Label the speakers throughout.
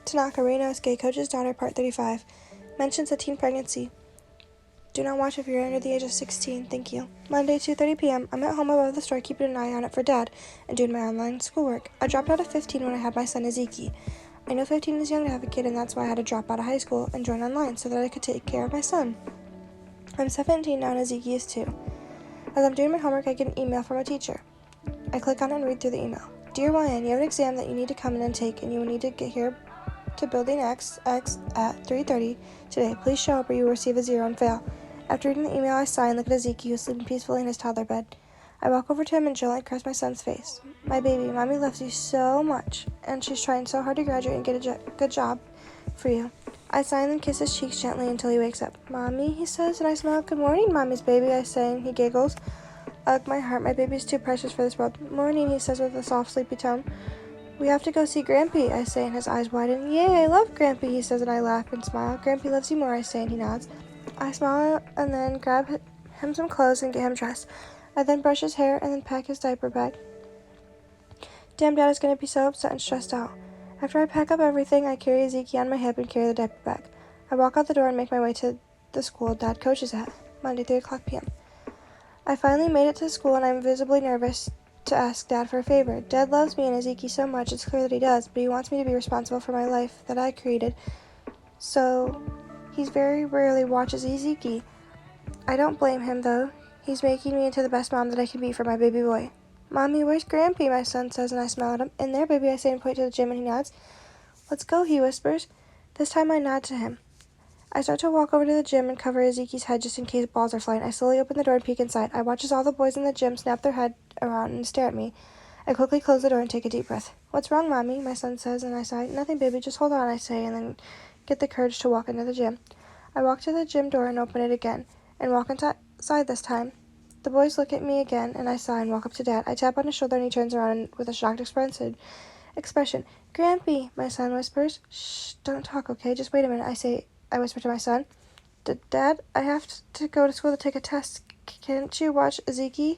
Speaker 1: Tanaka, ryunosuke, coach's daughter, part 35. Mentions a teen pregnancy. Do not watch if you're under the age of 16. Thank you. Monday, 2:30 p.m. I'm at home above the store keeping an eye on it for Dad and doing my online schoolwork. I dropped out of 15 when I had my son Ezekiel. I know 15 is young to have a kid, and that's why I had to drop out of high school and join online so that I could take care of my son. I'm 17 now and Ezekiel is 2. As I'm doing my homework, I get an email from a teacher. I click on it and read through the email. Dear YN, you have an exam that you need to come in and take, and you will need to get here to Building X at 3:30 today. Please show up or you will receive a 0 and fail. After reading the email, I sigh and look at Ezekiel, who is sleeping peacefully in his toddler bed. I walk over to him and gently caress my son's face. My baby, Mommy loves you so much, and she's trying so hard to graduate and get a good job for you. I sigh and then kiss his cheeks gently until he wakes up. Mommy, he says, and I smile. Good morning, Mommy's baby, I say, and he giggles. Ugh, my heart, my baby's too precious for this world. Morning, he says with a soft, sleepy tone. We have to go see Grampy, I say, and his eyes widen. Yay, I love Grampy, he says, and I laugh and smile. Grampy loves you more, I say, and he nods. I smile and then grab him some clothes and get him dressed. I then brush his hair and then pack his diaper bag. Damn, Dad is going to be so upset and stressed out. After I pack up everything, I carry Ezekiel on my hip and carry the diaper bag. I walk out the door and make my way to the school Dad coaches at, Monday, 3:00 p.m. I finally made it to school and I'm visibly nervous to ask Dad for a favor. Dad loves me and Ezekiel so much, it's clear that he does, but he wants me to be responsible for my life that I created. So he very rarely watches Ezekiel. I don't blame him, though. He's making me into the best mom that I can be for my baby boy. Mommy, where's Grampy? My son says, and I smile at him. In there, baby, I say and point to the gym, and he nods. Let's go, he whispers. This time I nod to him. I start to walk over to the gym and cover Ezekiel's head just in case balls are flying. I slowly open the door and peek inside. I watch as all the boys in the gym snap their head around and stare at me. I quickly close the door and take a deep breath. What's wrong, Mommy? My son says, and I sigh. Nothing, baby, just hold on, I say, and then get the courage to walk into the gym. I walk to the gym door and open it again, and walk inside this time. The boys look at me again, and I sigh and walk up to Dad. I tap on his shoulder, and he turns around with a shocked expression. Grampy, my son whispers. Shh, don't talk, okay? Just wait a minute, I whisper to my son. Dad, I have to go to school to take a test. Can't you watch Ezekiel?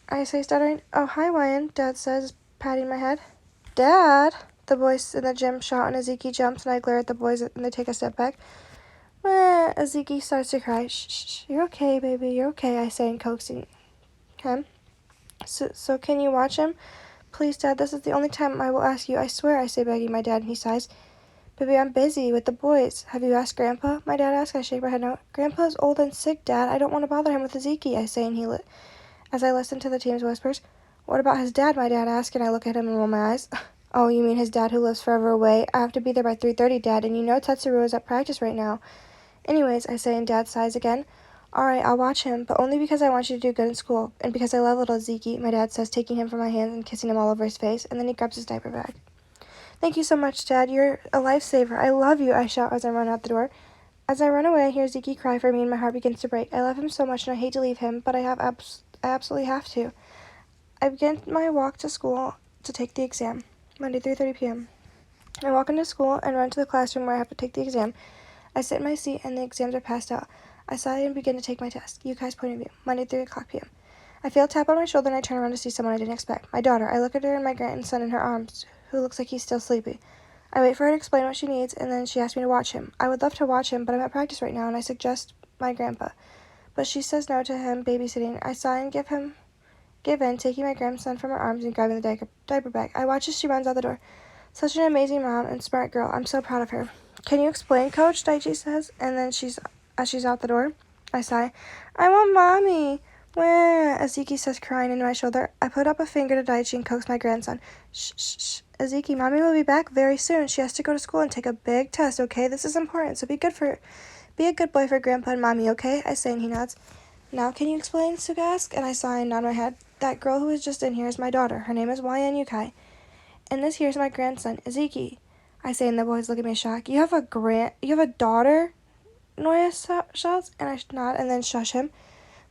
Speaker 1: I say, stuttering. Oh, hi, YN, Dad says, patting my head. Dad! The boys in the gym shout, and Ezekiel jumps, and I glare at the boys, and they take a step back. Ezekiel starts to cry. Shh, you're okay, baby, you're okay, I say, and coaxing him. So can you watch him? Please, Dad, this is the only time I will ask you. I swear, I say, begging my dad, and he sighs. Baby, I'm busy with the boys. Have you asked Grandpa? My dad asks. I shake my head no. Grandpa's old and sick, Dad. I don't want to bother him with Ezekiel, I say, and as I listen to the team's whispers. What about his dad? My dad asks, and I look at him and roll my eyes. Oh, you mean his dad who lives forever away? I have to be there by 3:30, Dad, and you know Tetsuro is at practice right now. Anyways, I say, and Dad sighs again. All right, I'll watch him, but only because I want you to do good in school, and because I love little Ezekiel, my dad says, taking him from my hands and kissing him all over his face, and then he grabs his diaper bag. Thank you so much, Dad. You're a lifesaver. I love you, I shout as I run out the door. As I run away, I hear Ezekiel cry for me, and my heart begins to break. I love him so much, and I hate to leave him, but I absolutely have to. I begin my walk to school to take the exam. Monday, 3:30 p.m. I walk into school and run to the classroom where I have to take the exam. I sit in my seat and the exams are passed out. I sigh and begin to take my test. Yukai's point of view. Monday, 3:00 p.m. I feel a tap on my shoulder and I turn around to see someone I didn't expect. My daughter. I look at her and my grandson in her arms, who looks like he's still sleepy. I wait for her to explain what she needs, and then she asks me to watch him. I would love to watch him, but I'm at practice right now, and I suggest my grandpa. But she says no to him babysitting. I sigh and give in, taking my grandson from her arms and grabbing the diaper bag. I watch as she runs out the door. Such an amazing mom and smart girl. I'm so proud of her. Can you explain, Coach? Daichi says, and then as she's out the door, I sigh. I want Mommy. Wah, Ezekiel says, crying into my shoulder. I put up a finger to Daichi and coax my grandson. Shh. Ezekiel, Mommy will be back very soon. She has to go to school and take a big test, okay? This is important, so be a good boy for Grandpa and Mommy, okay? I say, and he nods. Now can you explain, Suga asks, and I sigh and nod my head. That girl who was just in here is my daughter. Her name is YN Yukai. And this here's my grandson, Ezekiel. I say, and the boys look at me shocked. You have a daughter? Noya shouts, and I nod and then shush him.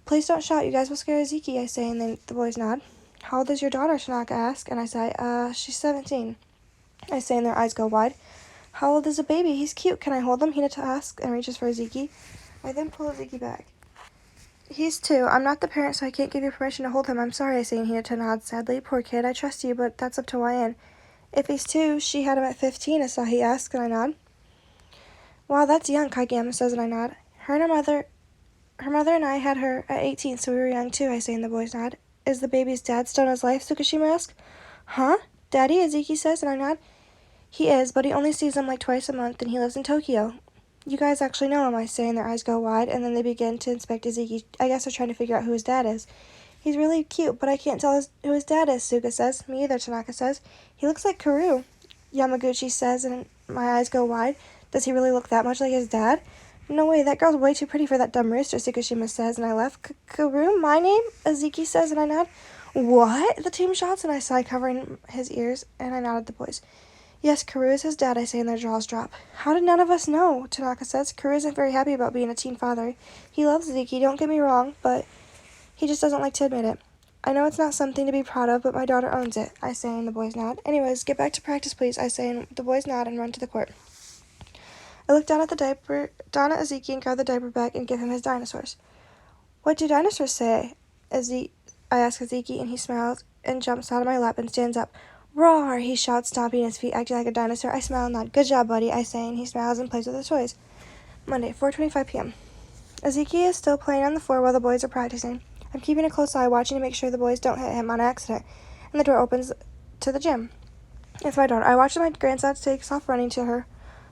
Speaker 1: Please don't shout, you guys will scare Ezekiel, I say, and then the boys nod. How old is your daughter? Tanaka asks, and I say, she's 17. I say, and their eyes go wide. How old is the baby? He's cute. Can I hold him? Hinata asks and reaches for Ezekiel. I then pull Ezekiel back. He's 2. I'm not the parent, so I can't give you permission to hold him. I'm sorry, I say, and Hinata nods sadly. Poor kid, I trust you, but that's up to YN. If he's 2, she had him at 15, Asahi asks, and I nod. Wow, that's young, Kageyama says, and I nod. Her mother and I had her at 18, so we were young too, I say, and the boys nod. Is the baby's dad still in his life, Tsukishima asks. Huh? Daddy, Iziki says, and I nod. He is, but he only sees them like twice a month, and he lives in Tokyo. You guys actually know him, I say, and their eyes go wide, and then they begin to inspect Iziki. I guess they're trying to figure out who his dad is. He's really cute, but I can't tell who his dad is, Suga says. Me either, Tanaka says. He looks like Karu, Yamaguchi says, and my eyes go wide. Does he really look that much like his dad? No way, that girl's way too pretty for that dumb rooster, Tsukishima says, and I laugh. Karu, my name? Iziki says, and I nod. What? The team shouts, and I sigh, covering his ears, and I nod at the boys. Yes, Karu is his dad, I say, and their jaws drop. How did none of us know? Tanaka says. Karu isn't very happy about being a teen father. He loves Iziki, don't get me wrong, but he just doesn't like to admit it. I know it's not something to be proud of, but my daughter owns it, I say, and the boys nod. Anyways, get back to practice, please, I say, and the boys nod and run to the court. I look down at Iziki, and grab the diaper bag and give him his dinosaurs. What do dinosaurs say? I ask Iziki, and he smiles and jumps out of my lap and stands up. Roar! He shouts, stomping his feet, acting like a dinosaur. I smile and nod. Good job, buddy, I say, and he smiles and plays with his toys. Monday, 4:25 p.m. Iziki is still playing on the floor while the boys are practicing. I'm keeping a close eye, watching to make sure the boys don't hit him on accident, and the door opens to the gym. It's my daughter. I watch as my grandson takes off running to her.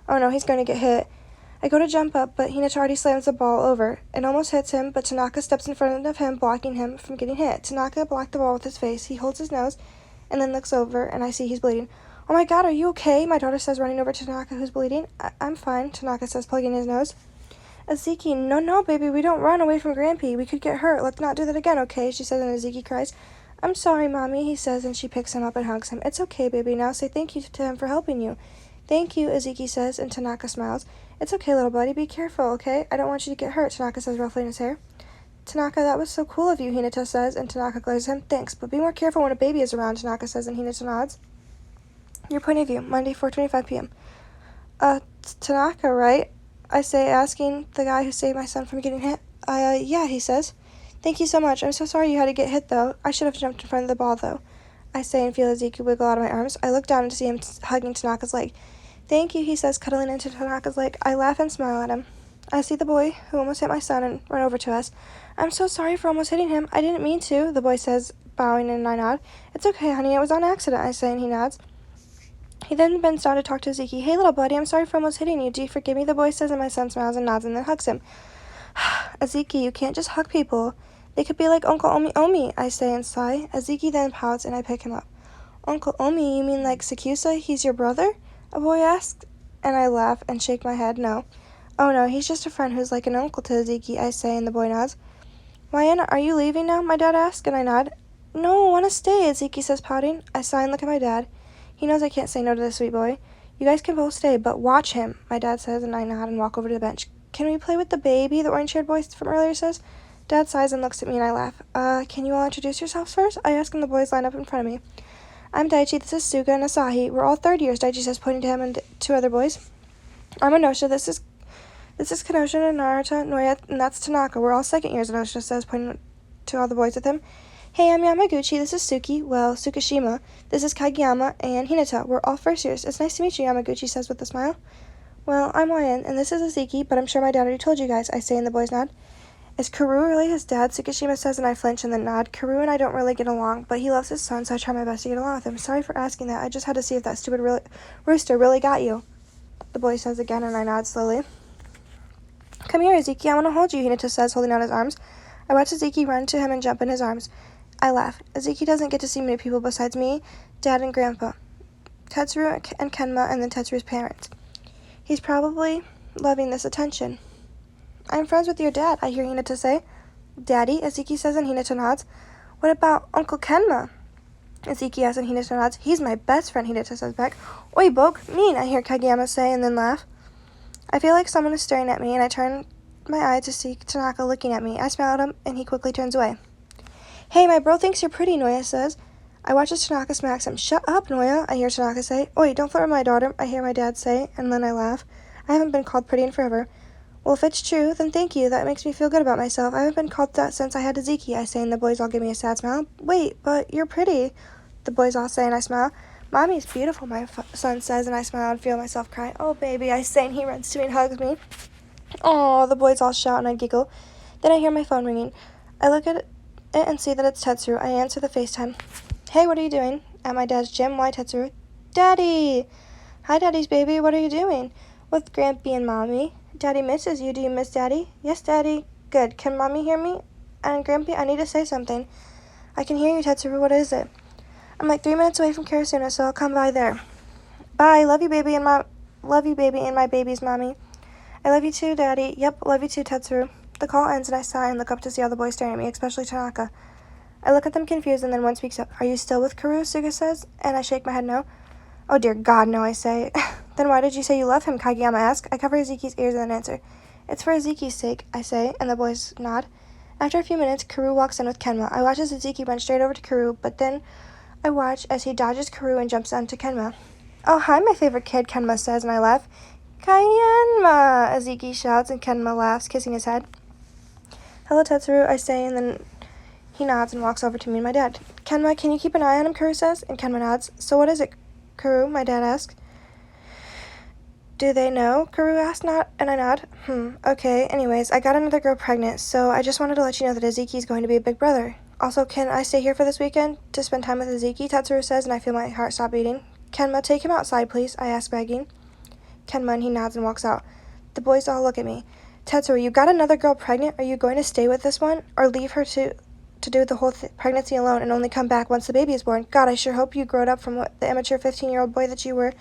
Speaker 1: Oh no, he's going to get hit. I go to jump up, but Hinata already slams the ball over. It almost hits him, but Tanaka steps in front of him, blocking him from getting hit. Tanaka blocked the ball with his face. He holds his nose, and then looks over, and I see he's bleeding. Oh my god, are you okay? My daughter says, running over to Tanaka, who's bleeding. I'm fine, Tanaka says, plugging his nose. Iziki, no, baby, we don't run away from Grampy. We could get hurt. Let's not do that again, okay? She says, and Iziki cries. I'm sorry, Mommy, he says, and she picks him up and hugs him. It's okay, baby. Now say thank you to him for helping you. Thank you, Iziki says, and Tanaka smiles. It's okay, little buddy. Be careful, okay? I don't want you to get hurt, Tanaka says, ruffling his hair. Tanaka, that was so cool of you, Hinata says, and Tanaka glares at him. Thanks, but be more careful when a baby is around, Tanaka says, and Hinata nods. Your point of view, Monday, 4:25 p.m. Tanaka, right? I say, asking the guy who saved my son from getting hit. Yeah, he says. Thank you so much. I'm so sorry you had to get hit, though. I should have jumped in front of the ball, though. I say and feel Iziki wiggle out of my arms. I look down to see him hugging Tanaka's leg. Thank you, he says, cuddling into Tanaka's leg. I laugh and smile at him. I see the boy who almost hit my son and run over to us. I'm so sorry for almost hitting him. I didn't mean to, the boy says, bowing, and I nod. It's okay, honey. It was on accident, I say, and he nods. He then bends down to talk to Iziki. Hey, little buddy, I'm sorry for almost hitting you. Do you forgive me? The boy says, and my son smiles and nods and then hugs him. Iziki, you can't just hug people. They could be like Uncle Omi, I say and sigh. Iziki then pouts, and I pick him up. Uncle Omi, you mean like Sakusa? He's your brother? A boy asks, and I laugh and shake my head. No. Oh no, he's just a friend who's like an uncle to Iziki, I say, and the boy nods. Wyanna, are you leaving now? My dad asks, and I nod. No, I want to stay, Iziki says, pouting. I sigh and look at my dad. He knows I can't say no to this sweet boy. You guys can both stay, but watch him, my dad says, and I nod and walk over to the bench. Can we play with the baby? The orange-haired boy from earlier says. Dad sighs and looks at me, and I laugh. Can you all introduce yourselves first? I ask, and the boys line up in front of me. I'm Daichi, this is Suga and Asahi. We're all third years, Daichi says, pointing to him and two other boys. I'm Anosha, this is Kanosha and Narita, Noya, and that's Tanaka. We're all second years, Anosha says, pointing to all the boys with him. Hey, I'm Yamaguchi, this is Suki, well, Tsukishima. This is Kageyama and Hinata. We're all first years. It's nice to meet you, Yamaguchi says with a smile. Well, I'm Ryan, and this is Iziki, but I'm sure my dad already told you guys, I say, and the boys nod. Is Karu really his dad? Tsukishima says, and I flinch and then nod. Karu and I don't really get along, but he loves his son, so I try my best to get along with him. Sorry for asking that. I just had to see if that stupid rooster really got you. The boy says again, and I nod slowly. Come here, Iziki. I want to hold you, Hinata says, holding out his arms. I watch Iziki run to him and jump in his arms. I laugh. Iziki doesn't get to see many people besides me, Dad, and Grandpa, Tetsuru and Kenma, and then Tetsuru's parents. He's probably loving this attention. I'm friends with your dad, I hear Hinata say. Daddy, Iziki says, and Hinata nods. What about Uncle Kenma? Iziki asks, and Hinata nods. He's my best friend, Hinata says back. Oi, Boke, mean, I hear Kageyama say, and then laugh. I feel like someone is staring at me, and I turn my eye to see Tanaka looking at me. I smile at him, and he quickly turns away. Hey, my bro thinks you're pretty, Noya says. I watch as Tanaka smacks him. Shut up, Noya, I hear Tanaka say. Oi, don't flirt with my daughter, I hear my dad say, and then I laugh. I haven't been called pretty in forever. Well, if it's true, then thank you. That makes me feel good about myself. I haven't been called that since I had Iziki, I say, and the boys all give me a sad smile. Wait, but you're pretty, the boys all say, and I smile. Mommy's beautiful, my son says, and I smile and feel myself cry. Oh, baby, I say, and he runs to me and hugs me. Oh, the boys all shout and I giggle. Then I hear my phone ringing. I look at it and see that it's Tetsuru. I answer the FaceTime. Hey, what are you doing? At my dad's gym. Why, Tetsuru? Daddy! Hi, Daddy's baby. What are you doing? With Grampy and Mommy. Daddy misses you. Do you miss Daddy? Yes, Daddy. Good. Can Mommy hear me? And Grampy, I need to say something. I can hear you, Tetsuru. What is it? I'm like 3 minutes away from Karasuna, so I'll come by there. Bye. Love you, baby, and my baby's mommy. I love you too, Daddy. Yep, love you too, Tetsuru. The call ends and I sigh and look up to see all the boys staring at me, especially Tanaka. I look at them confused and then one speaks up. Are you still with Karu? Suga says, and I shake my head no. Oh dear God, no, I say. Then why did you say you love him? Kageyama asks. I cover Izuki's ears and then answer. It's for Izuki's sake, I say, and the boys nod. After a few minutes, Karu walks in with Kenma. I watch as Izuki runs straight over to Karu, but then I watch as he dodges Karu and jumps onto Kenma. Oh, hi, my favorite kid, Kenma says, and I laugh. Kyenma, Izuki shouts, and Kenma laughs, kissing his head. Hello, Tetsuru, I say, and then he nods and walks over to me and my dad. Kenma, can you keep an eye on him, Karu says, and Kenma nods. So what is it, Karu? My dad asks. Do they know? Karu asks, and I nod. Okay, anyways, I got another girl pregnant, so I just wanted to let you know that Izuki's going to be a big brother. Also, can I stay here for this weekend to spend time with Izuki? Tetsuru says, and I feel my heart stop beating. Kenma, take him outside, please, I ask, begging. Kenma, and he nods and walks out. The boys all look at me. Tetsuru, you got another girl pregnant? Are you going to stay with this one? Or leave her to do the whole pregnancy alone and only come back once the baby is born? God, I sure hope you growed up from the immature 15-year-old boy that you were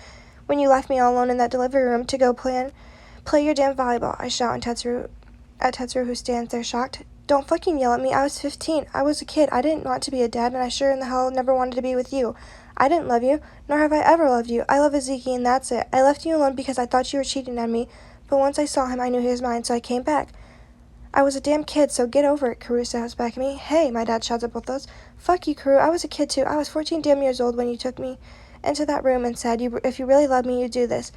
Speaker 1: when you left me all alone in that delivery room to go play your damn volleyball, I shout at Tetsuru, who stands there shocked. Don't fucking yell at me. I was 15. I was a kid. I didn't want to be a dad, and I sure in the hell never wanted to be with you. I didn't love you, nor have I ever loved you. I love Izuki, and that's it. I left you alone because I thought you were cheating on me, but once I saw him, I knew he was mine, so I came back. I was a damn kid, so get over it, Karu shouts back at me. Hey, my dad shouts at both those. Fuck you, Karu. I was a kid, too. I was 14 damn years old when you took me into that room and said, if you really love me, you'd do this.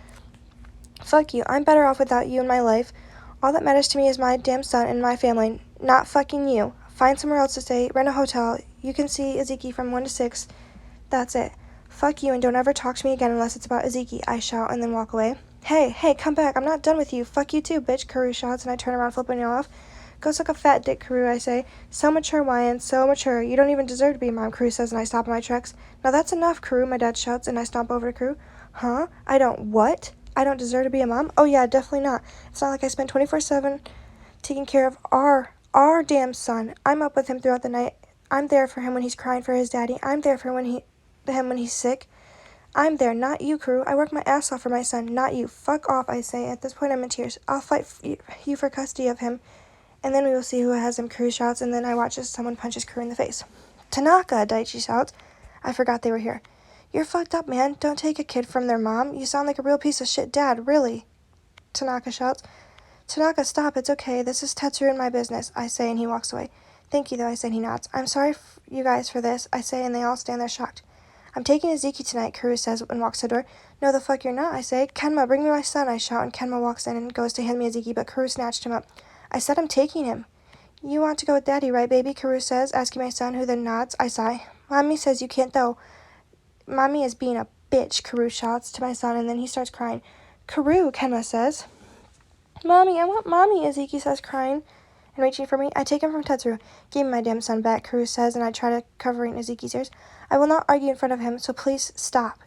Speaker 1: Fuck you. I'm better off without you in my life. All that matters to me is my damn son and my family, not fucking you. Find somewhere else to stay, rent a hotel. You can see Izuki from 1 to 6. That's it. Fuck you and don't ever talk to me again unless it's about Izuki, I shout and then walk away. Hey, come back. I'm not done with you. Fuck you too, bitch, Karu shouts, and I turn around flipping you off. Go suck a fat dick, Karu, I say. So mature, Wyan, so mature. You don't even deserve to be a mom, Karu says, and I stop in my tracks. Now that's enough, Karu, my dad shouts, and I stomp over to Karu. Huh? I don't what? I don't deserve to be a mom? Oh yeah, definitely not. It's not like I spend 24/7 taking care of our damn son. I'm up with him throughout the night. I'm there for him when he's crying for his daddy. I'm there for him when he's sick. I'm there, not you, Karu. I work my ass off for my son, not you. Fuck off, I say. At this point, I'm in tears. I'll fight you for custody of him, and then we will see who has him, Karu shouts, and then I watch as someone punches Karu in the face. Tanaka, Daichi shouts. I forgot they were here. You're fucked up, man. Don't take a kid from their mom. You sound like a real piece of shit dad, really. Tanaka shouts. Tanaka, stop. It's okay. This is Tetsuru and my business, I say, and he walks away. Thank you, though, I say, and he nods. I'm sorry you guys for this, I say, and they all stand there shocked. I'm taking Izuki tonight, Karu says and walks to the door. No, the fuck you're not, I say. Kenma, bring me my son, I shout, and Kenma walks in and goes to hand me Izuki, but Karu snatched him up. I said I'm taking him. You want to go with Daddy, right, baby? Karu says, asking my son, who then nods. I sigh. Mommy says you can't, though. Mommy is being a bitch, Karu shouts to my son, and then he starts crying. Karu, Kenma says. Mommy, I want Mommy, Izuki says, crying and reaching for me. I take him from Tetsuru. Give me my damn son back, Karu says, and I try to covering Izuki's ears. I will not argue in front of him, so please stop.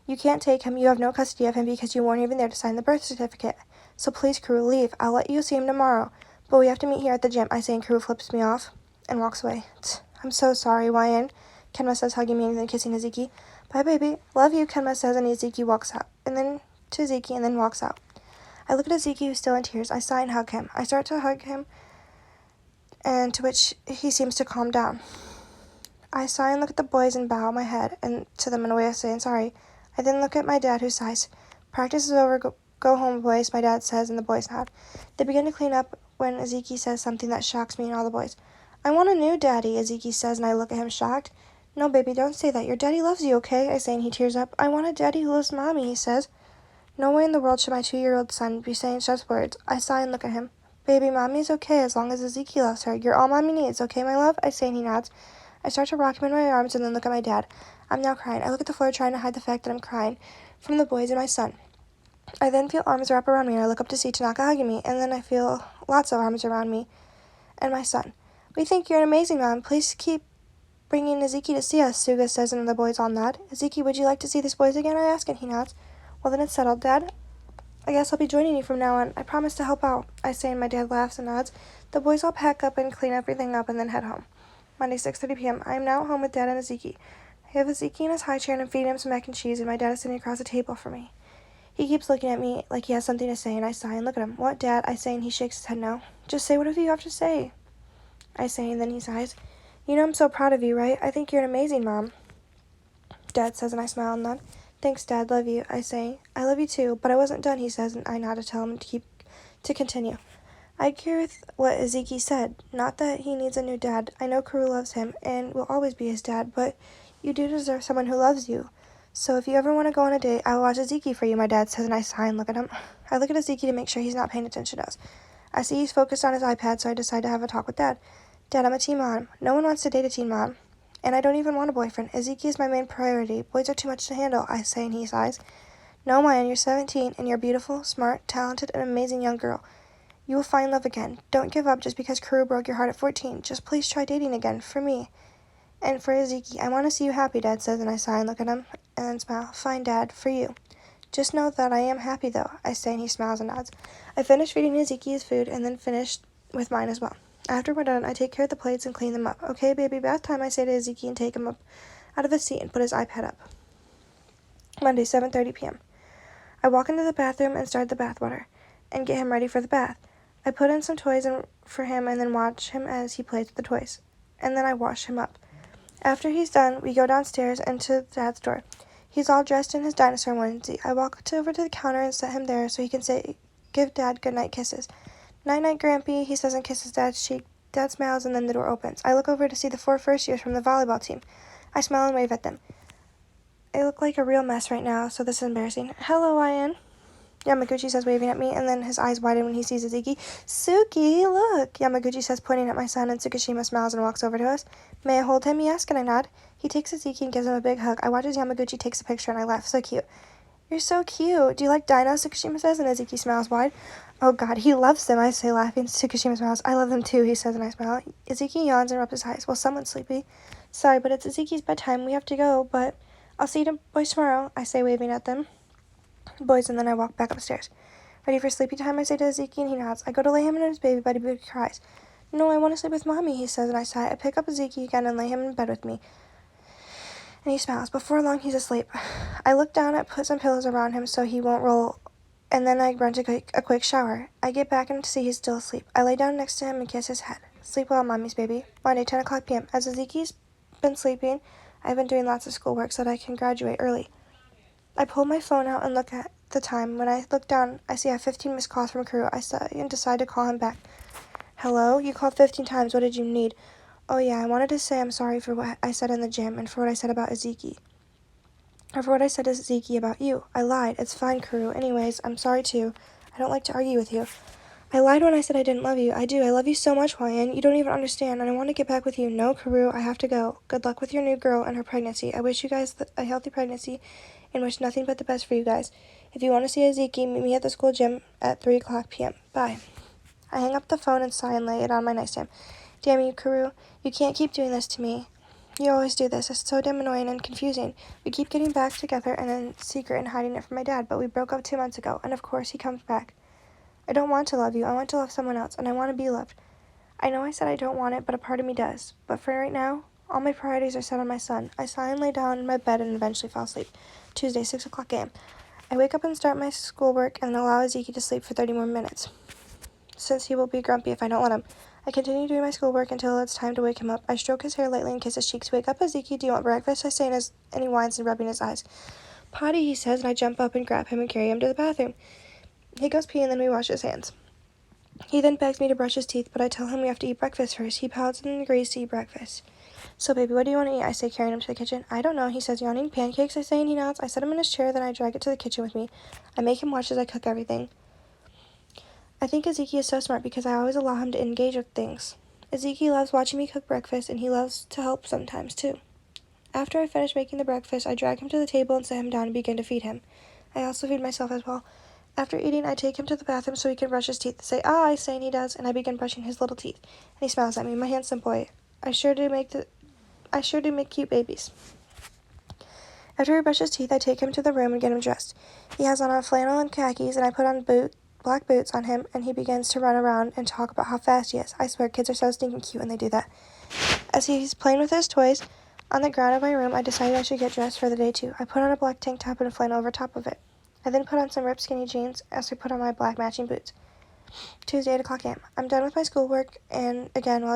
Speaker 1: You can't take him. You have no custody of him because you weren't even there to sign the birth certificate. So please, Karu, leave. I'll let you see him tomorrow. But we have to meet here at the gym, I say, and Karu flips me off and walks away. I'm so sorry, Wyan, Kenma says, hugging me and then kissing Izuki. Bye, baby. Love you, Kenma says, and Izuki walks out. And then to Izuki and then walks out. I look at Izuki, who's still in tears. I sigh and hug him. I start to hug him, and to which he seems to calm down. I sigh and look at the boys and bow my head and to them in a way of saying sorry. I then look at my dad, who sighs. Practice is over. Go home, boys, my dad says, and the boys nod. They begin to clean up when Izuki says something that shocks me and all the boys. I want a new daddy, Izuki says, and I look at him shocked. No, baby, don't say that. Your daddy loves you, okay? I say, and he tears up. I want a daddy who loves Mommy, he says. No way in the world should my 2-year-old son be saying such words. I sigh and look at him. Baby, Mommy's okay as long as Izuki loves her. You're all Mommy needs, okay, my love? I say, and he nods. I start to rock him in my arms and then look at my dad. I'm now crying. I look at the floor trying to hide the fact that I'm crying from the boys and my son. I then feel arms wrap around me, and I look up to see Tanaka hugging me, and then I feel lots of arms around me and my son. We think you're an amazing mom. Please keep bringing Ezekiel to see us, Suga says, and the boys all nod. Ezekiel, would you like to see these boys again? I ask, and he nods. Well, then it's settled, Dad. I guess I'll be joining you from now on. I promise to help out, I say, and my dad laughs and nods. The boys all pack up and clean everything up and then head home. Monday, 6:30 p.m. I am now at home with Dad and Ezekiel. I have Ezekiel in his high chair and I'm feeding him some mac and cheese, and my dad is sitting across the table from me. He keeps looking at me like he has something to say, and I sigh and look at him. What, Dad? I say, and he shakes his head no. Just say whatever you have to say, I say, and then he sighs. You know I'm so proud of you, right? I think you're an amazing mom, Dad says, and I smile and nod. Thanks, Dad. Love you, I say. I love you too, but I wasn't done, he says, and I nod to tell him to continue. I agree with what Ezekiel said. Not that he needs a new dad. I know Karu loves him and will always be his dad, but you do deserve someone who loves you. So if you ever want to go on a date, I will watch Ezekiel for you, my dad says, and I sigh and look at him. I look at Ezekiel to make sure he's not paying attention to us. I see he's focused on his iPad, so I decide to have a talk with Dad. Dad, I'm a teen mom. No one wants to date a teen mom. And I don't even want a boyfriend. Ezekiel is my main priority. Boys are too much to handle, I say, and he sighs. No, Mayan, you're 17, and you're beautiful, smart, talented, and amazing young girl. You will find love again. Don't give up just because Karu broke your heart at 14. Just please try dating again, for me. And for Ezekiel, I want to see you happy, Dad says, and I sigh and look at him, and then smile. Fine, Dad, for you. Just know that I am happy, though, I say, and he smiles and nods. I finish feeding Ezekiel's food, and then finish with mine as well. After we're done, I take care of the plates and clean them up. Okay, baby, bath time, I say to Ezekiel, and take him up out of his seat and put his iPad up. Monday, 7:30 p.m. I walk into the bathroom and start the bathwater, and get him ready for the bath. I put in some toys for him and then watch him as he plays with the toys. And then I wash him up. After he's done, we go downstairs and to Dad's door. He's all dressed in his dinosaur onesie. I walk over to the counter and set him there so he can give Dad goodnight kisses. Night-night, Grampy, he says and kisses Dad's cheek. Dad smiles and then the door opens. I look over to see the 4 first years from the volleyball team. I smile and wave at them. I look like a real mess right now, so this is embarrassing. Hello, Ian, Yamaguchi says, waving at me, and then his eyes widen when he sees Ezekiel. Suki, look, Yamaguchi says, pointing at my son, and Tsukishima smiles and walks over to us. May I hold him, he asks, and I nod. He takes Ezekiel and gives him a big hug. I watch as Yamaguchi takes a picture, and I laugh. So cute. You're so cute. Do you like dinos, Tsukishima says, and Ezekiel smiles wide. Oh, God, he loves them, I say, laughing. Tsukishima smiles. I love them, too, he says, and I smile. Ezekiel yawns and rubs his eyes. Well, someone's sleepy. Sorry, but it's Ezekiel's bedtime. We have to go, but I'll see you boys tomorrow, I say, waving at them. Boys, and then I walk back upstairs. Ready for sleepy time, I say to Ezekiel, and he nods. I go to lay him in his baby bed, but he cries. No, I want to sleep with Mommy, he says, and I sigh. I pick up Ezekiel again and lay him in bed with me, and he smiles. Before long, he's asleep. I look down and put some pillows around him so he won't roll, and then I run to a quick shower. I get back and see he's still asleep. I lay down next to him and kiss his head. Sleep well, Mommy's baby. Monday, 10 o'clock p.m. As Ezekiel's been sleeping, I've been doing lots of schoolwork so that I can graduate early. I pull my phone out and look at the time. When I look down, I see I have 15 missed calls from Karu. I decide to call him back. Hello? You called 15 times. What did you need? Oh, yeah, I wanted to say I'm sorry for what I said in the gym and for what I said about Ezekiel. Or for what I said to Ezekiel about you. I lied. It's fine, Karu. Anyways, I'm sorry too. I don't like to argue with you. I lied when I said I didn't love you. I do. I love you so much, Hyan. You don't even understand, and I want to get back with you. No, Karu, I have to go. Good luck with your new girl and her pregnancy. I wish you guys a healthy pregnancy and wish nothing but the best for you guys. If you want to see Ezekiel, meet me at the school gym at 3 o'clock p.m. Bye. I hang up the phone and sigh and lay it on my nightstand. Damn you, Karu. You can't keep doing this to me. You always do this. It's so damn annoying and confusing. We keep getting back together and in secret and hiding it from my dad, but we broke up 2 months ago, and of course he comes back. I don't want to love you. I want to love someone else, and I want to be loved. I know I said I don't want it, but a part of me does. But for right now, all my priorities are set on my son. I sigh and lay down in my bed and eventually fall asleep. Tuesday, 6 o'clock a.m. I wake up and start my schoolwork and allow Ezekiel to sleep for 30 more minutes, since he will be grumpy if I don't let him. I continue doing my schoolwork until it's time to wake him up. I stroke his hair lightly and kiss his cheeks. Wake up, Ezekiel. Do you want breakfast? I say, and he whines and rubbing his eyes. Potty, he says, and I jump up and grab him and carry him to the bathroom. He goes pee and then we wash his hands. He then begs me to brush his teeth, but I tell him we have to eat breakfast first. He pouts and agrees to eat breakfast. So, baby, what do you want to eat? I say, carrying him to the kitchen. I don't know, he says, yawning. Pancakes, I say, and he nods. I set him in his chair, then I drag it to the kitchen with me. I make him watch as I cook everything. I think Ezekiel is so smart because I always allow him to engage with things. Ezekiel loves watching me cook breakfast, and he loves to help sometimes, too. After I finish making the breakfast, I drag him to the table and set him down and begin to feed him. I also feed myself as well. After eating, I take him to the bathroom so he can brush his teeth. Say, ah, I say, and he does, and I begin brushing his little teeth. And he smiles at me, my handsome boy. I sure do make cute babies. After he brushes teeth, I take him to the room and get him dressed. He has on a flannel and khakis, and I put on black boots on him, and he begins to run around and talk about how fast he is. I swear, kids are so stinking cute when they do that. As he's playing with his toys on the ground of my room, I decided I should get dressed for the day too. I put on a black tank top and a flannel over top of it. I then put on some ripped skinny jeans as I put on my black matching boots. Tuesday, 8 o'clock a.m. I'm done with my schoolwork, and again, while